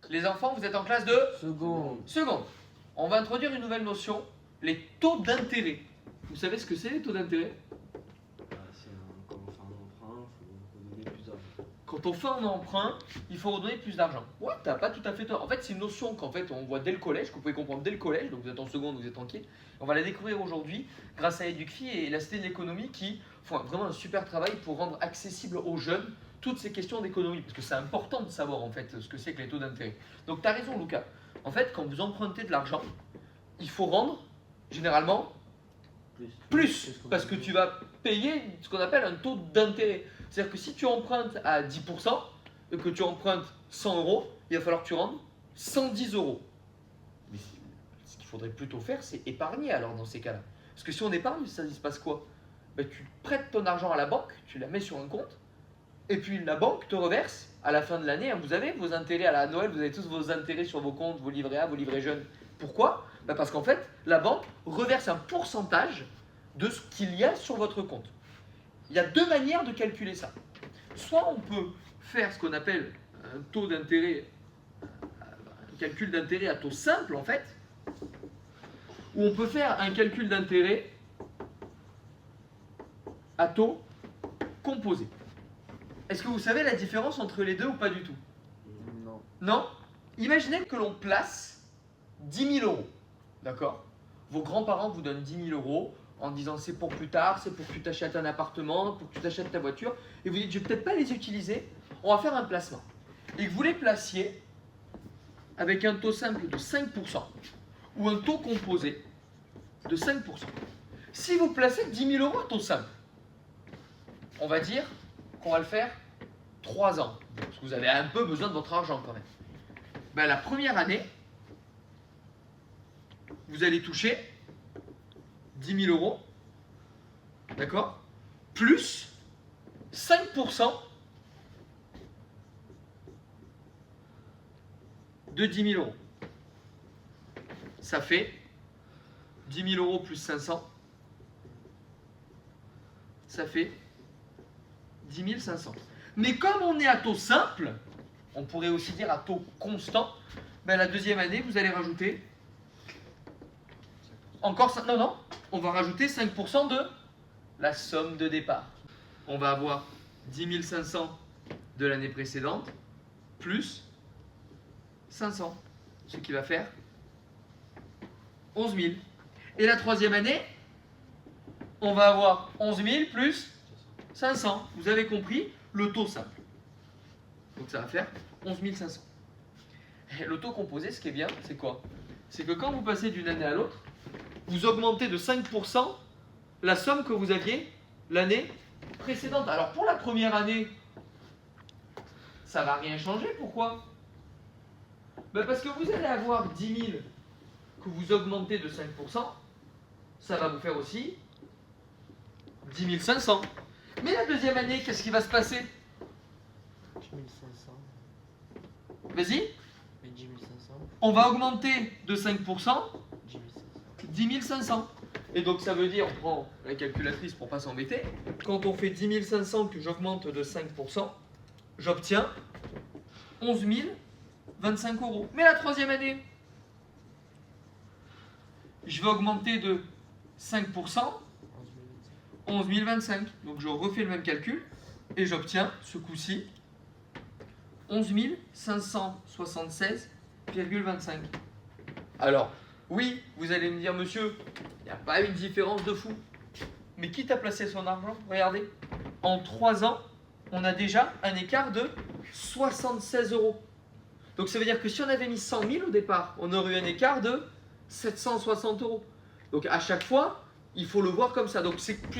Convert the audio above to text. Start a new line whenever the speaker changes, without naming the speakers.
Les enfants, vous êtes en classe de seconde. On va introduire une nouvelle notion, les taux d'intérêt. Vous savez ce que c'est les taux d'intérêt? Quand on fait un emprunt, il faut redonner plus d'argent. Ouais, t'as pas tout à fait tort. En fait, c'est une notion qu'en fait on voit dès le collège, que vous pouvez comprendre dès le collège, donc vous êtes en seconde, vous êtes tranquille. On va la découvrir aujourd'hui grâce à Educfi et la Cité de l'économie qui font vraiment un super travail pour rendre accessible aux jeunes toutes ces questions d'économie. Parce que c'est important de savoir en fait ce que c'est que les taux d'intérêt. Donc tu as raison Lucas. En fait, quand vous empruntez de l'argent, il faut rendre généralement plus parce que tu vas payer ce qu'on appelle un taux d'intérêt. C'est-à-dire que si tu empruntes à 10% et que tu empruntes 100 euros, il va falloir que tu rendes 110 euros. Mais ce qu'il faudrait plutôt faire, c'est épargner alors dans ces cas-là. Parce que si on épargne, ça se passe quoi? Tu prêtes ton argent à la banque, tu la mets sur un compte, et puis la banque te reverse à la fin de l'année. Vous avez vos intérêts à la Noël, vous avez tous vos intérêts sur vos comptes, vos livrets A, vos livrets jeunes. Pourquoi? Parce qu'en fait, la banque reverse un pourcentage de ce qu'il y a sur votre compte. Il y a deux manières de calculer ça. Soit on peut faire ce qu'on appelle un taux d'intérêt, un calcul d'intérêt à taux simple en fait, ou on peut faire un calcul d'intérêt à taux composé. Est-ce que vous savez la différence entre les deux ou pas du tout?
Non.
Non? Imaginez que l'on place 10 000 euros, d'accord? Vos grands-parents vous donnent 10 000 euros en disant c'est pour plus tard, c'est pour que tu t'achètes un appartement, pour que tu t'achètes ta voiture, et vous dites je vais peut-être pas les utiliser, on va faire un placement. Et que vous les placiez avec un taux simple de 5% ou un taux composé de 5%. Si vous placez 10 000 euros à taux simple, on va dire qu'on va le faire 3 ans, parce que vous avez un peu besoin de votre argent quand même. La première année, vous allez toucher 10 000 euros, d'accord, plus 5% de 10 000 euros. Ça fait 10 000 euros plus 500, ça fait 10 500. Mais comme on est à taux simple, on pourrait aussi dire à taux constant, la deuxième année, vous allez rajouter encore 5, non, on va rajouter 5% de la somme de départ. On va avoir 10 500 de l'année précédente plus 500, ce qui va faire 11 000. Et la troisième année, on va avoir 11 000 plus 500. Vous avez compris le taux simple. Donc ça va faire 11 500. Et le taux composé, ce qui est bien, c'est quoi? C'est que quand vous passez d'une année à l'autre, vous augmentez de 5% la somme que vous aviez l'année précédente. Alors pour la première année, ça ne va rien changer. Pourquoi? Parce que vous allez avoir 10 000 que vous augmentez de 5%, ça va vous faire aussi 10 500. Mais la deuxième année, qu'est-ce qui va se passer?
10 500.
Vas-y.
Mais 10 500.
On va augmenter de 5%,
10 500.
10 500. Et donc ça veut dire, on prend la calculatrice pour ne pas s'embêter, quand on fait 10 500 que j'augmente de 5%, j'obtiens 11 025 euros. Mais la troisième année, je vais augmenter de 5%, 11 025. Donc je refais le même calcul et j'obtiens ce coup-ci 11 576,25. Alors, oui, vous allez me dire, monsieur, il n'y a pas une différence de fou. Mais qui t'a placé son argent? Regardez, en 3 ans, on a déjà un écart de 76 euros. Donc ça veut dire que si on avait mis 100 000 au départ, on aurait eu un écart de 760 euros. Donc à chaque fois, il faut le voir comme ça. Donc c'est plus